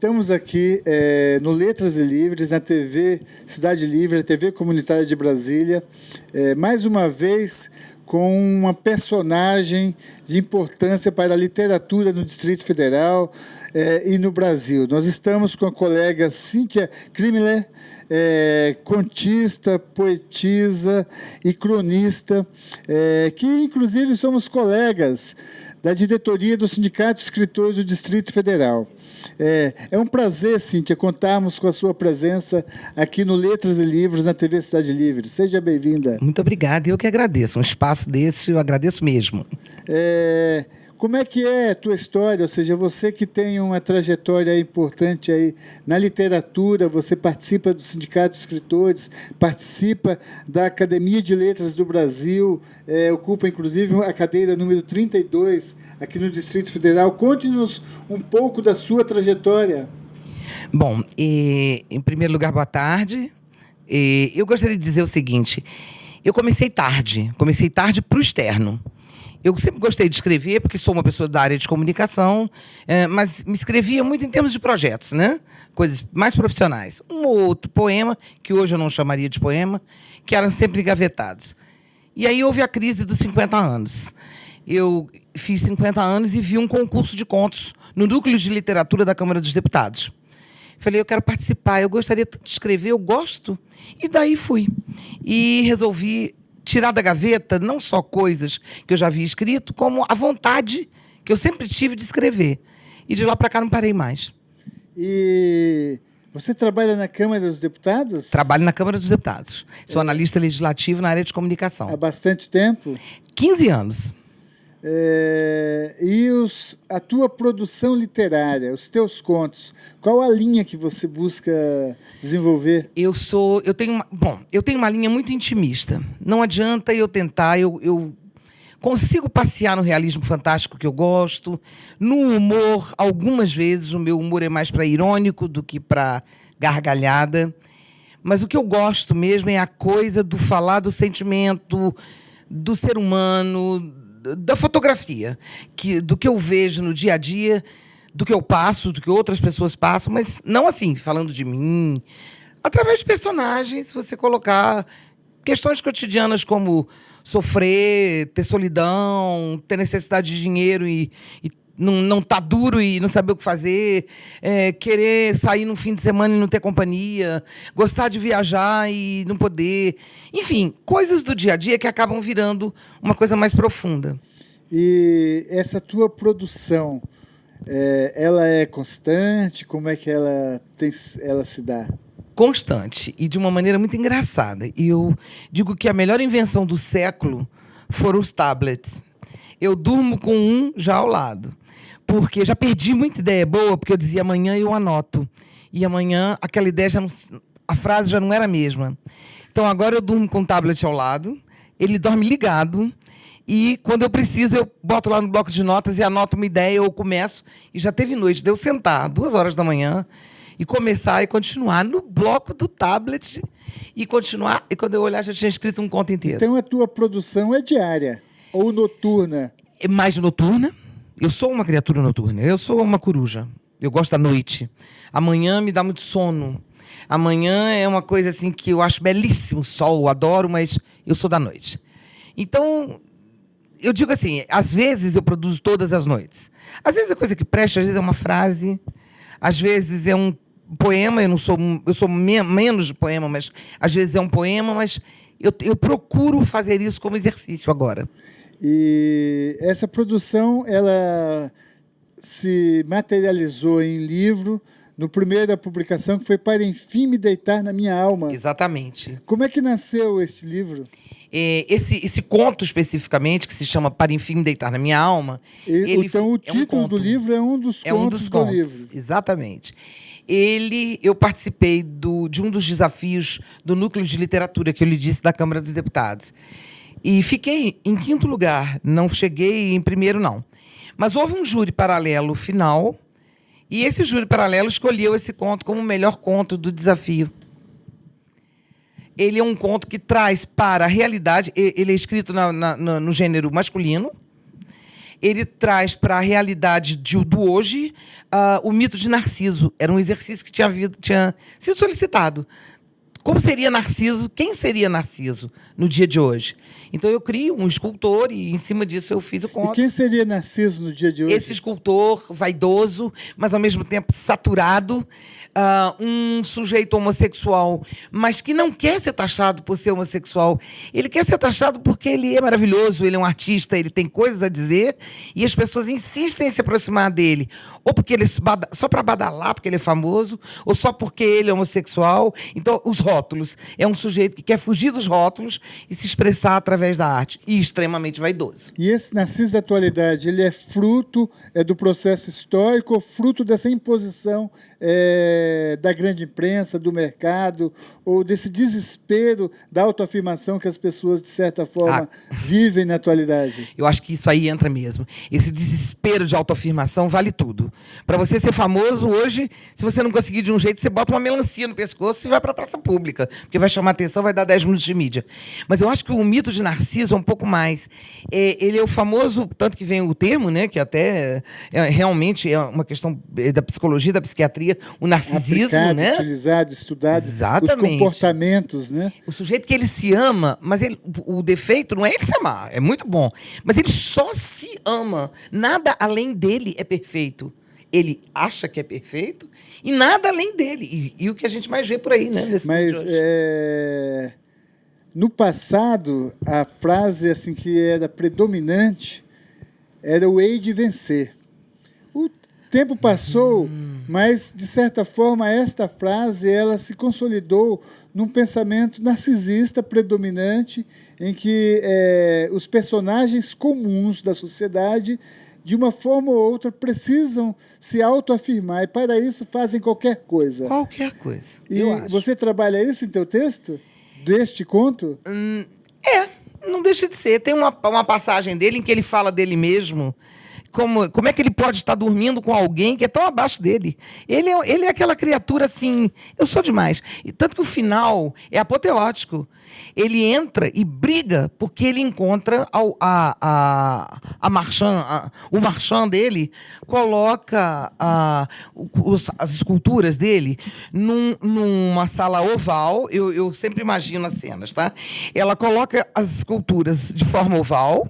Estamos aqui no Letras e Livres, na TV Cidade Livre, a TV comunitária de Brasília, mais uma vez com uma personagem de importância para a literatura no Distrito Federal e no Brasil. Nós estamos com a colega Cíntia Krimler, contista, poetisa e cronista, que inclusive somos colegas da diretoria do Sindicato de Escritores do Distrito Federal. É um prazer, Cíntia, contarmos com a sua presença aqui no Letras e Livros, na TV Cidade Livre. Seja bem-vinda. Muito obrigada, eu que agradeço. Um espaço desse, eu agradeço mesmo. Como é que é a tua história? Ou seja, você que tem uma trajetória importante aí na literatura, você participa do Sindicato de Escritores, participa da Academia de Letras do Brasil, ocupa, inclusive, a cadeira número 32 aqui no Distrito Federal. Conte-nos um pouco da sua trajetória. Bom, em primeiro lugar, boa tarde. Eu gostaria de dizer o seguinte, eu comecei tarde para o externo. Eu sempre gostei de escrever, porque sou uma pessoa da área de comunicação, mas me escrevia muito em termos de projetos, né? Coisas mais profissionais. Um ou outro poema, que hoje eu não chamaria de poema, que eram sempre engavetados. E aí houve a crise dos 50 anos. Eu fiz 50 anos e vi um concurso de contos no Núcleo de Literatura da Câmara dos Deputados. Falei, eu quero participar, eu gostaria de escrever, eu gosto. E daí fui. E resolvi tirar da gaveta não só coisas que eu já havia escrito, como a vontade que eu sempre tive de escrever. E de lá para cá não parei mais. E você trabalha na Câmara dos Deputados? Trabalho na Câmara dos Deputados. Sou analista legislativo na área de comunicação. Há bastante tempo? 15 anos. E a tua produção literária, os teus contos, qual a linha que você busca desenvolver? Eu tenho uma linha muito intimista. Não adianta eu tentar, eu consigo passear no realismo fantástico que eu gosto, no humor, algumas vezes o meu humor é mais para irônico do que para gargalhada, mas o que eu gosto mesmo é a coisa do falar do sentimento, do ser humano, da fotografia, do que eu vejo no dia a dia, do que eu passo, do que outras pessoas passam, mas não assim, falando de mim. Através de personagens, você colocar questões cotidianas como sofrer, ter solidão, ter necessidade de dinheiro e não estar duro e não saber o que fazer, querer sair no fim de semana e não ter companhia, gostar de viajar e não poder. Enfim, coisas do dia a dia que acabam virando uma coisa mais profunda. E essa tua produção, ela é constante? Como é que ela se dá? Constante e de uma maneira muito engraçada. E eu digo que a melhor invenção do século foram os tablets. Eu durmo com um já ao lado. Porque já perdi muita ideia boa, porque eu dizia amanhã eu anoto. E amanhã aquela ideia a frase já não era a mesma. Então agora eu durmo com o tablet ao lado, ele dorme ligado, e quando eu preciso eu boto lá no bloco de notas e anoto uma ideia, eu começo, e já teve noite de eu sentar 2 horas da manhã e começar e continuar no bloco do tablet e continuar, e quando eu olhar já tinha escrito um conto inteiro. Então a tua produção é diária ou noturna? É mais noturna. Eu sou uma criatura noturna, eu sou uma coruja. Eu gosto da noite. Amanhã me dá muito sono. Amanhã é uma coisa assim que eu acho belíssimo, o sol, eu adoro, mas eu sou da noite. Então, eu digo assim, às vezes eu produzo todas as noites. Às vezes é coisa que presta, às vezes é uma frase, às vezes é um poema, eu sou menos de poema, mas às vezes é um poema, mas eu procuro fazer isso como exercício agora. E essa produção, ela se materializou em livro, no primeiro da publicação, que foi Para Enfim Me Deitar na Minha Alma. Exatamente. Como é que nasceu este livro? Esse conto, especificamente, que se chama Para Enfim Me Deitar na Minha Alma... Então, o título do livro é um dos contos do livro. Exatamente. Eu participei de um dos desafios do Núcleo de Literatura, que eu lhe disse, da Câmara dos Deputados. E fiquei em 5º lugar, não cheguei em primeiro, não. Mas houve um júri paralelo final, e esse júri paralelo escolheu esse conto como o melhor conto do desafio. Ele é um conto que traz para a realidade, ele é escrito no gênero masculino, ele traz para a realidade do hoje o mito de Narciso. Era um exercício que tinha sido solicitado. Como seria Narciso? Quem seria Narciso no dia de hoje? Então, eu crio um escultor e, em cima disso, eu fiz o conto. E quem seria Narciso no dia de hoje? Esse escultor vaidoso, mas, ao mesmo tempo, saturado, um sujeito homossexual, mas que não quer ser taxado por ser homossexual. Ele quer ser taxado porque ele é maravilhoso, ele é um artista, ele tem coisas a dizer, e as pessoas insistem em se aproximar dele. Ou porque ele só para badalar, porque ele é famoso, ou só porque ele é homossexual. Então, os rótulos. É um sujeito que quer fugir dos rótulos e se expressar através da arte. E extremamente vaidoso. E esse Narciso da atualidade, ele é fruto do processo histórico, ou fruto dessa imposição da grande imprensa, do mercado, ou desse desespero da autoafirmação que as pessoas, de certa forma, vivem na atualidade? Eu acho que isso aí entra mesmo. Esse desespero de autoafirmação vale tudo. Para você ser famoso hoje, se você não conseguir de um jeito, você bota uma melancia no pescoço e vai para a praça pública, porque vai chamar atenção, vai dar 10 minutos de mídia. Mas eu acho que o mito de Narciso é um pouco mais. Ele é o famoso, tanto que vem o termo, né, que até realmente é uma questão da psicologia, da psiquiatria, o narcisismo, aplicado, né? Utilizado, estudado. Exatamente. Os comportamentos, né? O sujeito que ele se ama, mas o defeito não é ele se amar, é muito bom, mas ele só se ama. Nada além dele é perfeito. Ele acha que é perfeito e nada além dele. E o que a gente mais vê por aí, né? Mas no passado, a frase assim, que era predominante era o hei de vencer. O tempo passou, mas, de certa forma, esta frase ela se consolidou num pensamento narcisista predominante, em que os personagens comuns da sociedade, de uma forma ou outra, precisam se autoafirmar, e para isso fazem qualquer coisa. Qualquer coisa. E você trabalha isso em teu texto? Deste conto? Não deixa de ser. Tem uma passagem dele em que ele fala dele mesmo. Como é que ele pode estar dormindo com alguém que é tão abaixo dele? Ele é aquela criatura assim, eu sou demais. E tanto que o final é apoteótico. Ele entra e briga porque ele encontra o marchand dele, coloca as esculturas dele numa sala oval. Eu sempre imagino as cenas, tá? Ela coloca as esculturas de forma oval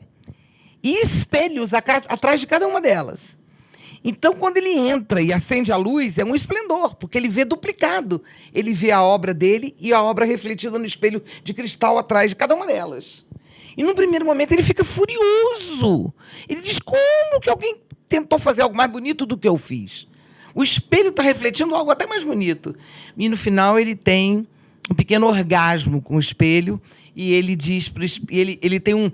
e espelhos atrás de cada uma delas. Então, quando ele entra e acende a luz, é um esplendor, porque ele vê duplicado. Ele vê a obra dele e a obra refletida no espelho de cristal atrás de cada uma delas. E, num primeiro momento, ele fica furioso. Ele diz, como que alguém tentou fazer algo mais bonito do que eu fiz? O espelho está refletindo algo até mais bonito. E, no final, ele tem um pequeno orgasmo com o espelho, e ele diz para o espelho, ele tem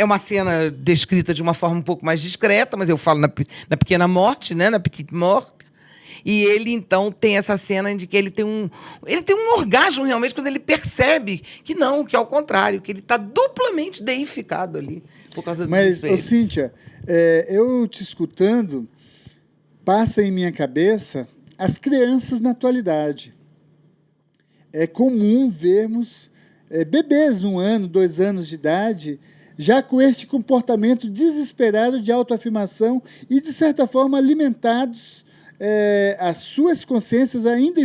uma cena descrita de uma forma um pouco mais discreta, mas eu falo na pequena morte, né, na petite mort, e ele então tem essa cena de que ele tem um orgasmo realmente quando ele percebe que não, que é ao contrário, que ele está duplamente deificado ali por causa do espelho. Mas, Cíntia, eu te escutando, passa em minha cabeça as crianças na atualidade. É comum vermos bebês 1 ano, 2 anos de idade, já com este comportamento desesperado de autoafirmação e, de certa forma, alimentados as suas consciências ainda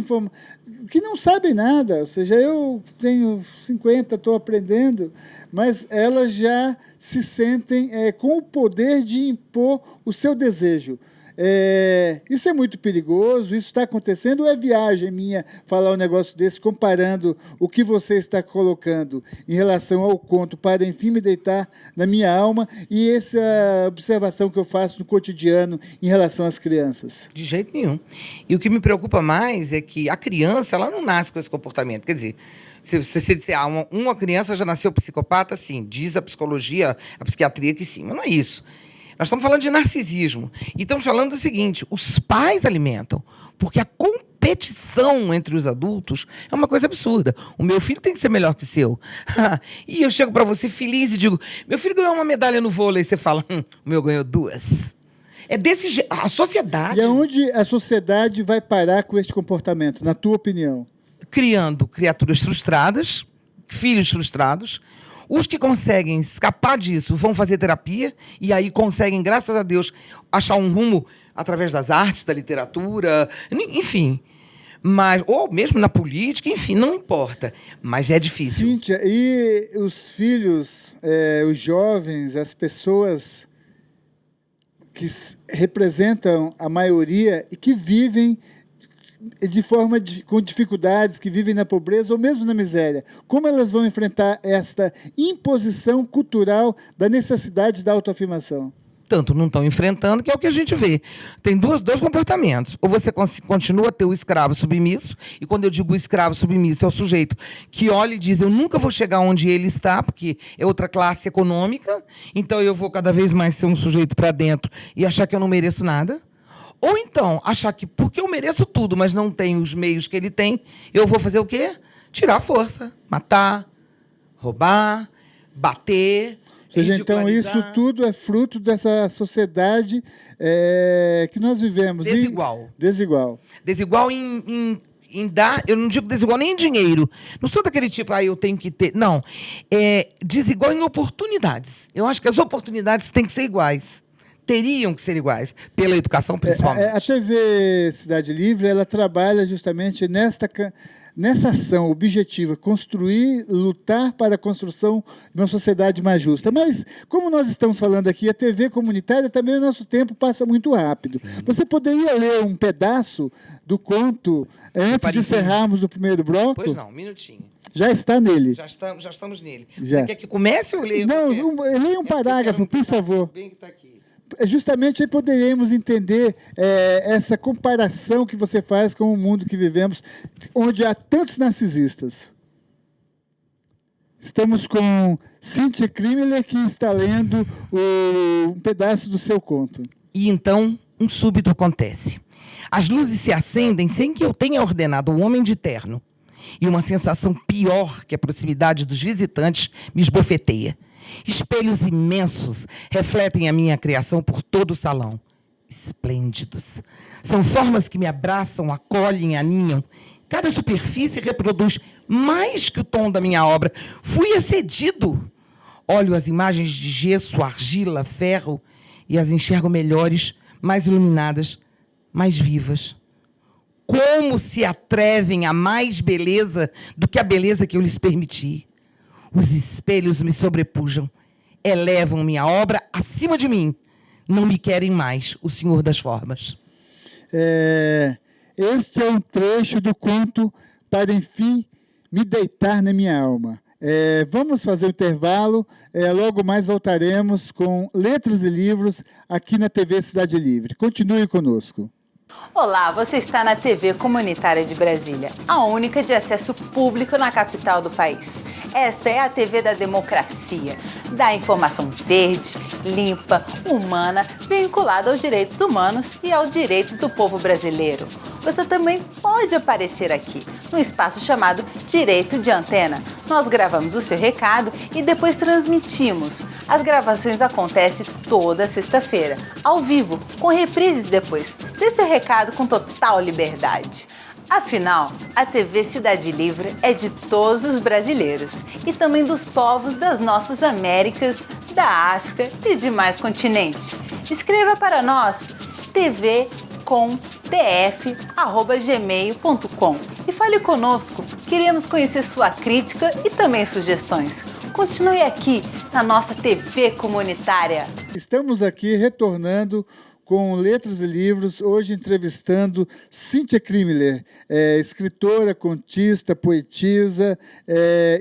que não sabem nada. Ou seja, eu tenho 50, estou aprendendo, mas elas já se sentem com o poder de impor o seu desejo. Isso é muito perigoso, isso está acontecendo, ou é viagem minha falar um negócio desse, comparando o que você está colocando em relação ao conto para, enfim, me deitar na minha alma, e essa observação que eu faço no cotidiano em relação às crianças? De jeito nenhum. E o que me preocupa mais é que a criança, ela não nasce com esse comportamento. Quer dizer, se você disser, uma criança já nasceu psicopata, sim, diz a psicologia, a psiquiatria que sim, mas não é isso. Nós estamos falando de narcisismo. E estamos falando do seguinte, os pais alimentam, porque a competição entre os adultos é uma coisa absurda. O meu filho tem que ser melhor que o seu. E eu chego para você feliz e digo, meu filho ganhou uma medalha no vôlei, e você fala, o meu ganhou 2. É desse jeito. A sociedade... E aonde a sociedade vai parar com este comportamento, na tua opinião? Criando criaturas frustradas, filhos frustrados, Os que conseguem escapar disso vão fazer terapia e aí conseguem, graças a Deus, achar um rumo através das artes, da literatura, enfim. Mas, ou mesmo na política, enfim, não importa. Mas é difícil. Cíntia, e os filhos, os jovens, as pessoas que representam a maioria e que vivem com dificuldades, que vivem na pobreza ou mesmo na miséria, como elas vão enfrentar esta imposição cultural da necessidade da autoafirmação? Tanto não estão enfrentando, que é o que a gente vê. Tem dois comportamentos. Ou você continua a ter o escravo submisso, e quando eu digo escravo submisso, é o sujeito que olha e diz, eu nunca vou chegar onde ele está, porque é outra classe econômica, então eu vou cada vez mais ser um sujeito para dentro e achar que eu não mereço nada. Ou então, achar que porque eu mereço tudo, mas não tenho os meios que ele tem, eu vou fazer o quê? Tirar a força, matar, roubar, bater. Ou seja, então, isso tudo é fruto dessa sociedade que nós vivemos. Desigual. Desigual. Desigual em dar... Eu não digo desigual nem em dinheiro. Não sou daquele tipo, eu tenho que ter... Não. É desigual em oportunidades. Eu acho que as oportunidades têm que ser iguais. Teriam que ser iguais, pela educação, principalmente. A TV Cidade Livre, ela trabalha justamente nessa ação objetiva, construir, lutar para a construção de uma sociedade mais justa. Mas, como nós estamos falando aqui, a TV comunitária, também o nosso tempo passa muito rápido. Sim. Você poderia ler um pedaço do conto antes de encerrarmos o primeiro bloco? Pois não, um minutinho. Já está nele. Já estamos nele. Já. Você quer que comece ou leia? Não, leia um parágrafo, por favor. Bem que está aqui. Justamente aí poderíamos entender essa comparação que você faz com o mundo que vivemos, onde há tantos narcisistas. Estamos com Cíntia Krimmeler, que está lendo um pedaço do seu conto. E então, um súbito acontece. As luzes se acendem sem que eu tenha ordenado o homem de terno. E uma sensação pior que a proximidade dos visitantes me esbofeteia. Espelhos imensos refletem a minha criação por todo o salão. Esplêndidos. São formas que me abraçam, acolhem, aninham. Cada superfície reproduz mais que o tom da minha obra. Fui excedido. Olho as imagens de gesso, argila, ferro e as enxergo melhores, mais iluminadas, mais vivas. Como se atrevem a mais beleza do que a beleza que eu lhes permiti? Os espelhos me sobrepujam, elevam minha obra acima de mim. Não me querem mais, o Senhor das Formas. Este é um trecho do conto Para, enfim, me deitar na minha alma. Vamos fazer um intervalo, logo mais voltaremos com Letras e Livros aqui na TV Cidade Livre. Continue conosco. Olá, você está na TV Comunitária de Brasília, a única de acesso público na capital do país. Esta é a TV da democracia, da informação verde, limpa, humana, vinculada aos direitos humanos e aos direitos do povo brasileiro. Você também pode aparecer aqui, no espaço chamado Direito de Antena. Nós gravamos o seu recado e depois transmitimos. As gravações acontecem toda sexta-feira, ao vivo, com reprises depois. Dê seu recado com total liberdade. Afinal, a TV Cidade Livre é de todos os brasileiros e também dos povos das nossas Américas, da África e demais continentes. Escreva para nós tvcomtf@gmail.com e fale conosco. Queremos conhecer sua crítica e também sugestões. Continue aqui na nossa TV comunitária. Estamos aqui retornando com Letras e Livros, hoje entrevistando Cíntia Krimmeler, escritora, contista, poetisa,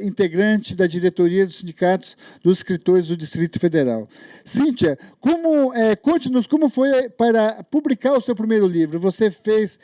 integrante da diretoria dos sindicatos dos escritores do Distrito Federal. Cíntia, conte-nos como foi para publicar o seu primeiro livro. Você fez...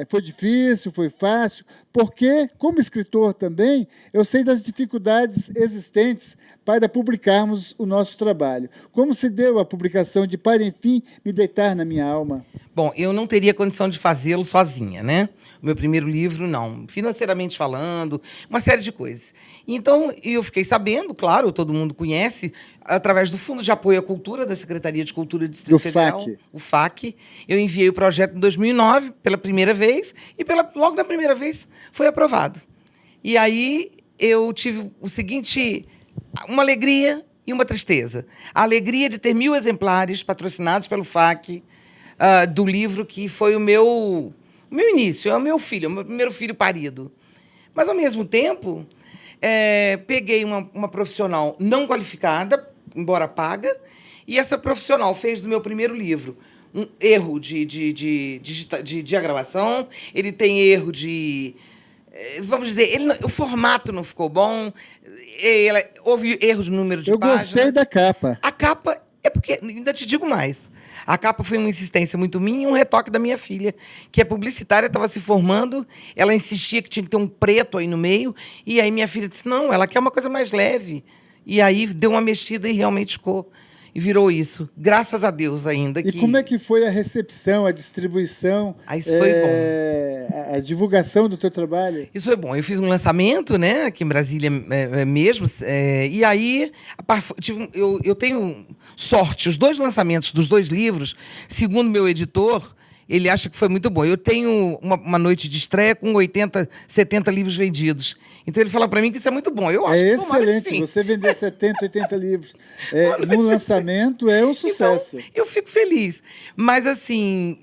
foi difícil, foi fácil? Porque, como escritor também, eu sei das dificuldades existentes para publicarmos o nosso trabalho. Como se deu a publicação de Para, enfim, me deitar na minha alma? Bom, eu não teria condição de fazê-lo sozinha, né? O meu primeiro livro, não. Financeiramente falando, uma série de coisas. Então, eu fiquei sabendo, claro, todo mundo conhece, através do Fundo de Apoio à Cultura, da Secretaria de Cultura do Distrito Federal, o FAC. Eu enviei o projeto em 2009, pela primeira vez, e logo na primeira vez foi aprovado. E aí eu tive o seguinte, uma alegria e uma tristeza. A alegria de ter 1000 exemplares patrocinados pelo FAC do livro que foi o meu início, é o meu filho, o meu primeiro filho parido. Mas, ao mesmo tempo, peguei uma profissional não qualificada, embora paga, e essa profissional fez do meu primeiro livro um erro de diagramação, ele tem erro de... Vamos dizer, o formato não ficou bom, houve erro de número de páginas. Eu gostei da capa. A capa é porque, ainda te digo mais, a capa foi uma insistência muito minha e um retoque da minha filha, que é publicitária, estava se formando, ela insistia que tinha que ter um preto aí no meio, e aí minha filha disse, não, ela quer uma coisa mais leve. E aí deu uma mexida e realmente ficou... E virou isso. Graças a Deus ainda. E como é que foi a recepção, a distribuição? Isso foi bom. A divulgação do teu trabalho? Isso foi bom. Eu fiz um lançamento, né, aqui em Brasília mesmo. E aí, eu tenho sorte. Os 2 lançamentos dos 2 livros, segundo meu editor, ele acha que foi muito bom. Eu tenho uma noite de estreia com 80, 70 livros vendidos. Então, ele fala para mim que isso é muito bom. Eu acho excelente. Que você vender 70, 80 livros no lançamento é um sucesso. Então, eu fico feliz. Mas, assim,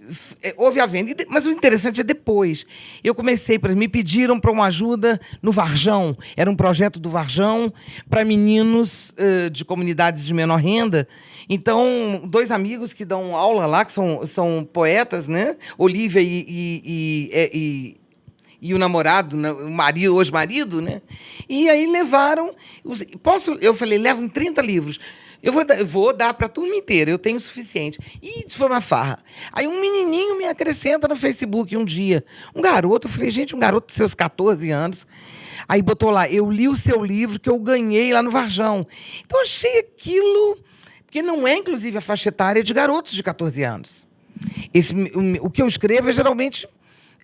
houve a venda. Mas o interessante é depois. Eu comecei, me pediram para uma ajuda no Varjão. Era um projeto do Varjão para meninos de comunidades de menor renda. Então, 2 amigos que dão aula lá, que são poetas, né? Olívia e o namorado, o marido, hoje marido, né? E aí levaram... Eu falei, levam 30 livros. Eu vou dar para a turma inteira, eu tenho o suficiente. E isso foi uma farra. Aí um menininho me acrescenta no Facebook um dia. Um garoto, eu falei, gente, um garoto de seus 14 anos. Aí botou lá, eu li o seu livro que eu ganhei lá no Varjão. Então, eu achei aquilo... Porque não é, inclusive, a faixa etária de garotos de 14 anos. O que eu escrevo geralmente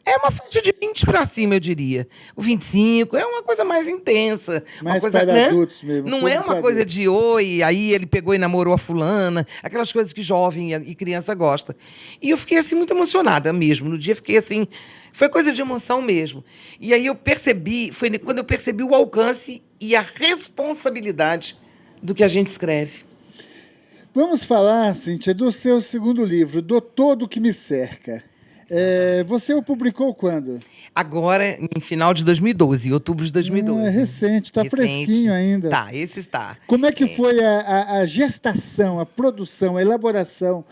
é uma faixa de 20 para cima, eu diria. O 25 é uma coisa mais intensa. Mais coisa, para adultos mesmo. Não é uma coisa de oi, aí ele pegou e namorou a fulana, aquelas coisas que jovem e criança gosta. E eu fiquei assim muito emocionada mesmo. No dia fiquei assim, foi coisa de emoção mesmo. E aí eu percebi, foi quando eu percebi o alcance e a responsabilidade do que a gente escreve. Vamos falar, Cíntia, do seu segundo livro, Do Todo Que Me Cerca. Você o publicou quando? Agora, em final de 2012, outubro de 2012. É recente, está fresquinho ainda. Tá, esse está. Como é que foi a gestação, a produção, a elaboração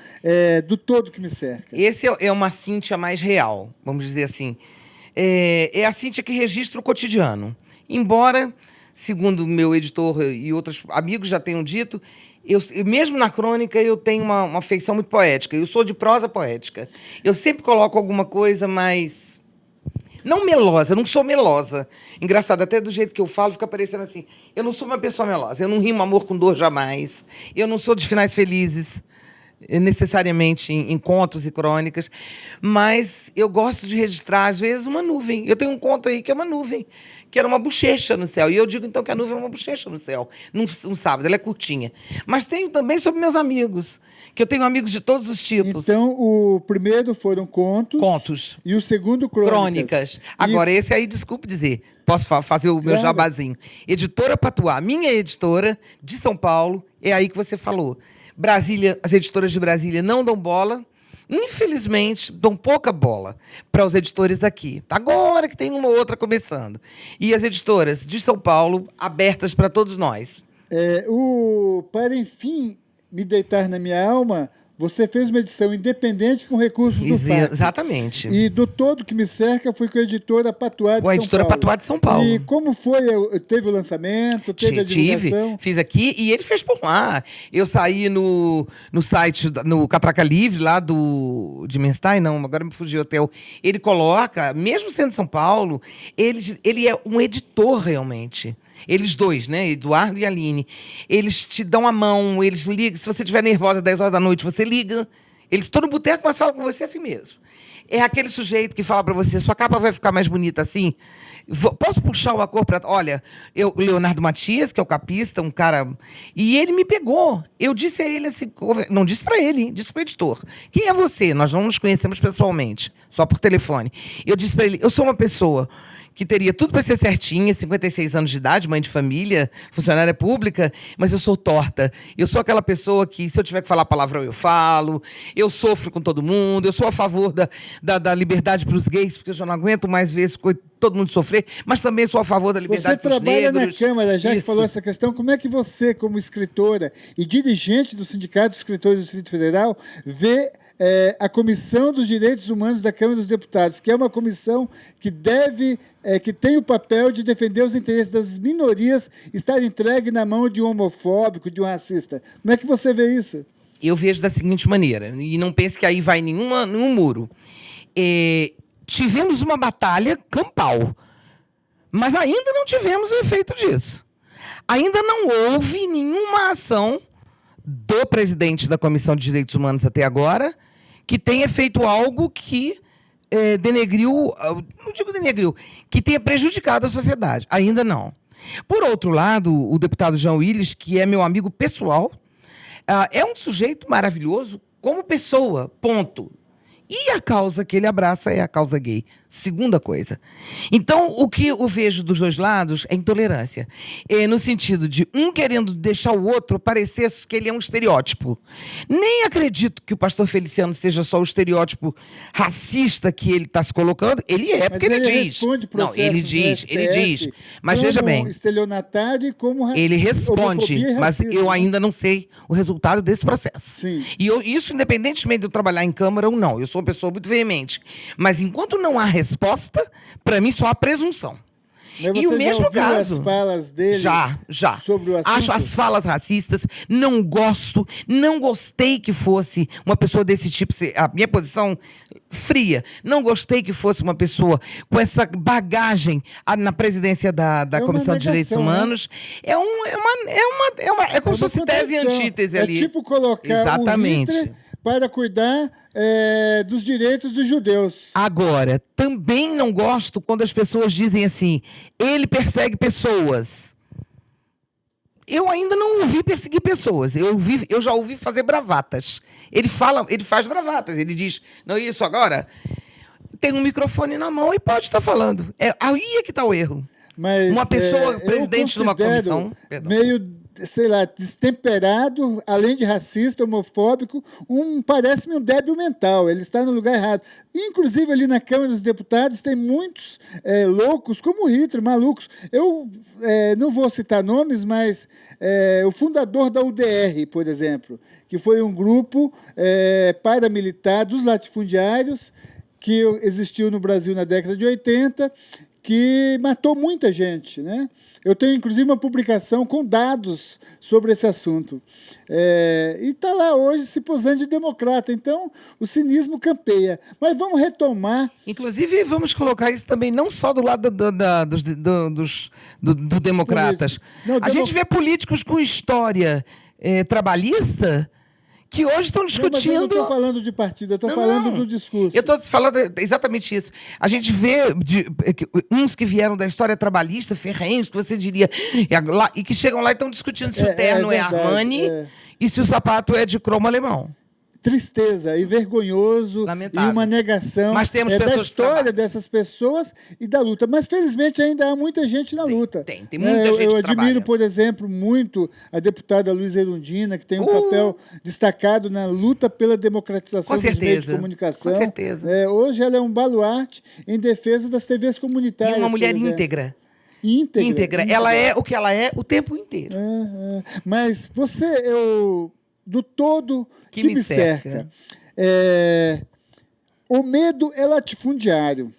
do Todo Que Me Cerca? Esse é uma Cíntia mais real, vamos dizer assim. É a Cíntia que registra o cotidiano. Embora, segundo o meu editor e outros amigos já tenham dito, eu, mesmo na crônica, eu tenho uma feição muito poética. Eu sou de prosa poética. Eu sempre coloco alguma coisa mais... Não melosa, eu não sou melosa. Engraçado, até do jeito que eu falo, fica parecendo assim. Eu não sou uma pessoa melosa. Eu não rimo amor com dor jamais. Eu não sou de finais felizes, necessariamente em contos e crônicas. Mas eu gosto de registrar, às vezes, uma nuvem. Eu tenho um conto aí que é uma nuvem, que era uma bochecha no céu. E eu digo, então, que a nuvem é uma bochecha no céu. Num sábado, ela é curtinha. Mas tenho também sobre meus amigos, que eu tenho amigos de todos os tipos. Então, o primeiro foram contos. Contos. E o segundo, crônicas. Agora, esse aí, desculpe dizer, posso fazer o meu jabazinho. Editora Patuá, minha editora de São Paulo, é aí que você falou. Brasília, as editoras de Brasília não dão bola. Infelizmente, dão pouca bola para os editores daqui. Agora que tem uma ou outra começando. E as editoras de São Paulo, abertas para todos nós. Para, enfim, me deitar na minha alma, você fez uma edição independente com recursos do FAC. Exatamente. E Do Todo Que Me Cerca foi com a editora Patuá de São Paulo. A editora Patuá de São Paulo. E como foi? Teve o lançamento? Teve a divulgação? Fiz aqui e ele fez por lá. Eu saí no site, no Catraca Livre, lá de Menstein, não, agora me fugiu o hotel. Ele coloca, mesmo sendo São Paulo, ele é um editor realmente. Eles dois, né? Eduardo e Aline. Eles te dão a mão, eles ligam. Se você estiver nervosa às 10 horas da noite, você liga. Eles estão no boteco, mas falam com você assim mesmo. É aquele sujeito que fala para você, sua capa vai ficar mais bonita assim? Posso puxar uma cor para... Olha, o Leonardo Matias, que é o capista, um cara... E ele me pegou. Eu disse a ele assim... Não disse para ele, disse para o editor. Quem é você? Nós não nos conhecemos pessoalmente, só por telefone. Eu disse para ele, eu sou uma pessoa que teria tudo para ser certinha, 56 anos de idade, mãe de família, funcionária pública, mas eu sou torta. Eu sou aquela pessoa que, se eu tiver que falar palavrão, eu falo, eu sofro com todo mundo, eu sou a favor da liberdade para os gays, porque eu já não aguento mais ver todo mundo sofrer, mas também sou a favor da liberdade para os negros. Você trabalha na Câmara, já que falou essa questão, como é que você, como escritora e dirigente do Sindicato de Escritores do Distrito Federal, vê a Comissão dos Direitos Humanos da Câmara dos Deputados, que é uma comissão que que tem o papel de defender os interesses das minorias, estar entregue na mão de um homofóbico, de um racista. Como é que você vê isso? Eu vejo da seguinte maneira, e não pense que aí vai nenhum muro. Tivemos uma batalha campal, mas ainda não tivemos o efeito disso. Ainda não houve nenhuma ação do presidente da Comissão de Direitos Humanos até agora que tenha feito algo que denegriu, não digo denegriu, que tenha prejudicado a sociedade. Ainda não. Por outro lado, o deputado Jean Willis, que é meu amigo pessoal, é um sujeito maravilhoso como pessoa, ponto. E a causa que ele abraça é a causa gay. Segunda coisa. Então, o que eu vejo dos dois lados é intolerância. No sentido de um querendo deixar o outro parecer que ele é um estereótipo. Nem acredito que o pastor Feliciano seja só o estereótipo racista que ele está se colocando. Ele é, porque ele diz. Responde não, ele diz. Mas veja bem. Estelionatário e como ele responde, mas eu ainda não sei o resultado desse processo. Sim. E isso, independentemente de eu trabalhar em Câmara ou não. Eu sou uma pessoa muito veemente. Mas enquanto não há resposta, para mim só há presunção. Mas você e o mesmo já caso. As falas dele já. Sobre o assunto? Acho as falas racistas, não gostei que fosse uma pessoa desse tipo, a minha posição fria, não gostei que fosse uma pessoa com essa bagagem na presidência da Comissão de Direitos Humanos. É como se fosse tese e antítese ali. É tipo colocar exatamente. O Hitler para cuidar dos direitos dos judeus. Agora, também não gosto quando as pessoas dizem assim, ele persegue pessoas. Eu ainda não ouvi perseguir pessoas. Eu já ouvi fazer bravatas. Ele faz bravatas. Ele diz, não, isso agora tem um microfone na mão e pode estar falando. Aí é que está o erro. Mas, uma pessoa, presidente de uma comissão... meio, sei lá, destemperado, além de racista, homofóbico, parece-me um débil mental. Ele está no lugar errado. Inclusive, ali na Câmara dos Deputados, tem muitos loucos, como o Hitler, malucos. Eu não vou citar nomes, mas o fundador da UDR, por exemplo, que foi um grupo paramilitar dos latifundiários que existiu no Brasil na década de 80, que matou muita gente, né? Eu tenho, inclusive, uma publicação com dados sobre esse assunto. E está lá hoje se posando de democrata. Então, o cinismo campeia. Mas vamos retomar... Inclusive, vamos colocar isso também não só do lado do democratas. A gente vê políticos com história trabalhista... que hoje estão discutindo... Mas eu não estou falando de partido, eu estou falando do discurso. Eu estou falando exatamente isso. A gente vê uns que vieram da história trabalhista, ferrenhos, que você diria... E que chegam lá e estão discutindo se o terno é Armani e se o sapato é de cromo alemão. Tristeza e vergonhoso. Lamentável. E uma negação. Mas temos da história dessas pessoas e da luta. Mas, felizmente, ainda há muita gente na luta. Tem muita gente que Eu admiro, por exemplo, muito a deputada Luísa Erundina, que tem um papel destacado na luta pela democratização dos meios de comunicação. Com certeza. Hoje ela é um baluarte em defesa das TVs comunitárias. E uma mulher íntegra. Íntegra. Ela é o que ela é o tempo inteiro. Mas do todo que me cerca. O medo é latifundiário.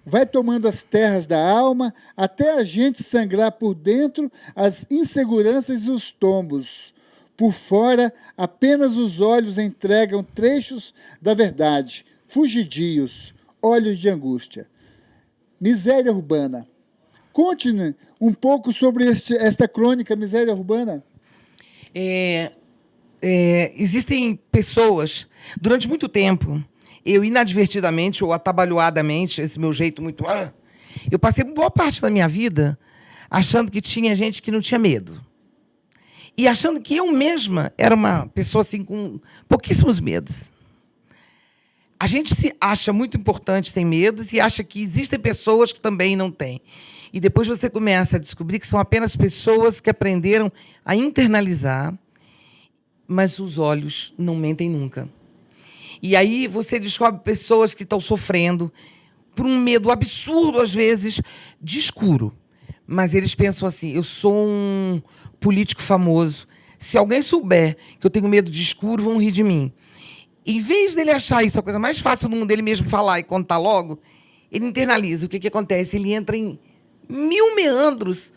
Vai tomando as terras da alma até a gente sangrar por dentro as inseguranças e os tombos. Por fora, apenas os olhos entregam trechos da verdade, fugidios, olhos de angústia. Miséria urbana. Conte-me um pouco sobre esta crônica Miséria Urbana. Existem pessoas, durante muito tempo, eu inadvertidamente ou atabalhoadamente, esse meu jeito muito... eu passei boa parte da minha vida achando que tinha gente que não tinha medo. E achando que eu mesma era uma pessoa assim, com pouquíssimos medos. A gente se acha muito importante, tem medos, e acha que existem pessoas que também não têm. E depois você começa a descobrir que são apenas pessoas que aprenderam a internalizar, mas os olhos não mentem nunca. E aí você descobre pessoas que estão sofrendo por um medo absurdo, às vezes, de escuro. Mas eles pensam assim, eu sou um político famoso. Se alguém souber que eu tenho medo de escuro, vão rir de mim. Em vez dele achar isso a coisa mais fácil do mundo, dele mesmo falar e contar logo, ele internaliza. O que acontece? Ele entra em 1000 meandros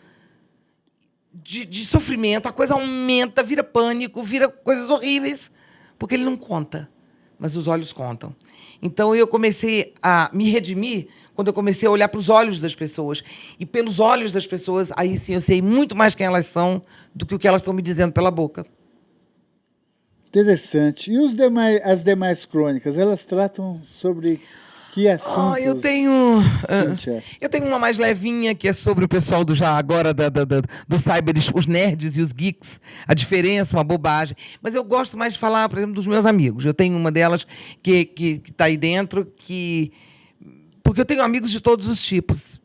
de sofrimento, a coisa aumenta, vira pânico, vira coisas horríveis, porque ele não conta, mas os olhos contam. Então, eu comecei a me redimir quando eu comecei a olhar para os olhos das pessoas. E, pelos olhos das pessoas, aí sim eu sei muito mais quem elas são do que o que elas estão me dizendo pela boca. Interessante. E as demais crônicas, elas tratam sobre que assuntos? Eu tenho uma mais levinha, que é sobre o pessoal do já agora do cyber, os nerds e os geeks, a diferença, uma bobagem. Mas eu gosto mais de falar, por exemplo, dos meus amigos. Eu tenho uma delas que está aí dentro, porque eu tenho amigos de todos os tipos.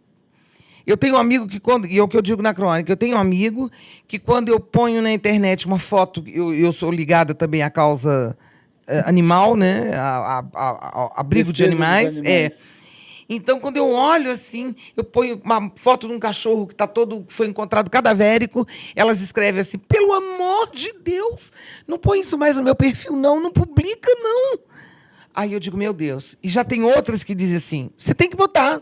Eu tenho um amigo que, e é o que eu digo na crônica, eu tenho um amigo que, quando eu ponho na internet uma foto, eu sou ligada também à causa animal, né? Abrigo de animais. Então, quando eu olho assim, eu ponho uma foto de um cachorro que foi encontrado cadavérico, elas escrevem assim, pelo amor de Deus, não põe isso mais no meu perfil, não publica, não. Aí eu digo, meu Deus. E já tem outras que dizem assim, você tem que botar.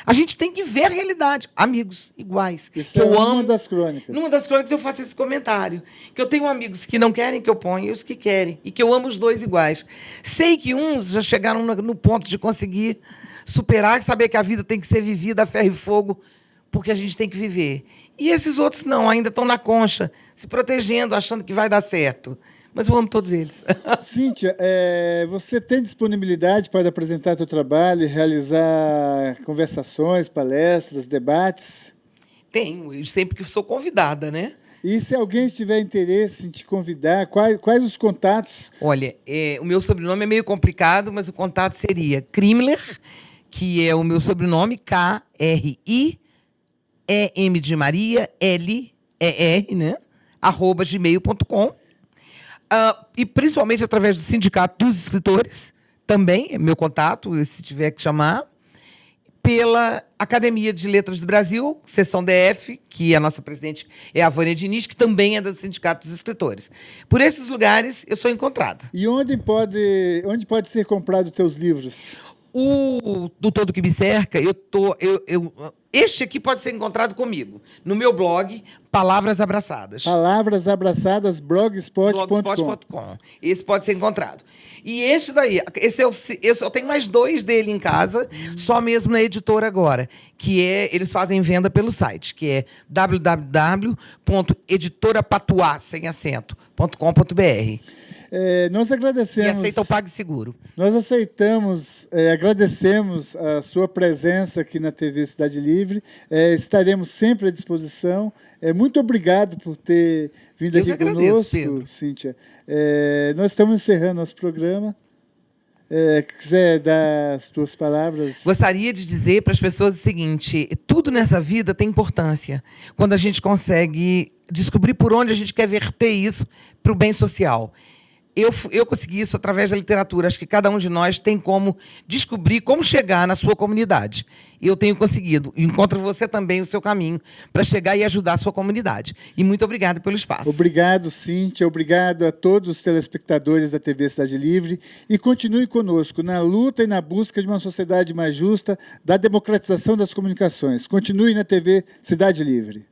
A gente tem que ver a realidade. Amigos iguais. Isso é uma das crônicas. Numa das crônicas eu faço esse comentário. Que eu tenho amigos que não querem que eu ponha e os que querem. E que eu amo os dois iguais. Sei que uns já chegaram no ponto de conseguir superar e saber que a vida tem que ser vivida a ferro e fogo, porque a gente tem que viver. E esses outros não, ainda estão na concha, se protegendo, achando que vai dar certo. Mas eu amo todos eles. Cíntia, você tem disponibilidade para apresentar seu trabalho e realizar conversações, palestras, debates? Tenho, sempre que sou convidada, né? E se alguém tiver interesse em te convidar, quais os contatos? Olha, o meu sobrenome é meio complicado, mas o contato seria Krimler, que é o meu sobrenome, K-R-I-E-M de Maria, L-E-R, né? @gmail.com. E principalmente através do Sindicato dos Escritores, também é meu contato, se tiver que chamar, pela Academia de Letras do Brasil, seção DF, que a nossa presidente é a Vânia Diniz, que também é do Sindicato dos Escritores. Por esses lugares, eu sou encontrada. E onde pode ser comprado os teus livros? Do Todo Que Me Cerca, este aqui pode ser encontrado comigo, no meu blog, Palavras Abraçadas. Palavras Abraçadas, blogspot.com. Esse pode ser encontrado. E este daí, eu tenho mais 2 dele em casa, só mesmo na editora agora, eles fazem venda pelo site, que é www.editorapatuá.com.br. Nós agradecemos. E aceita o PagSeguro. Nós agradecemos a sua presença aqui na TV Cidade Livre. Estaremos sempre à disposição. Muito obrigado por ter vindo aqui conosco, Cíntia. Nós estamos encerrando nosso programa. Quiser dar as tuas palavras? Gostaria de dizer para as pessoas o seguinte: tudo nessa vida tem importância quando a gente consegue descobrir por onde a gente quer verter isso para o bem social. Eu consegui isso através da literatura. Acho que cada um de nós tem como descobrir como chegar na sua comunidade. Eu tenho conseguido. Encontro você também o seu caminho para chegar e ajudar a sua comunidade. E muito obrigada pelo espaço. Obrigado, Cíntia. Obrigado a todos os telespectadores da TV Cidade Livre. E continue conosco na luta e na busca de uma sociedade mais justa, da democratização das comunicações. Continue na TV Cidade Livre.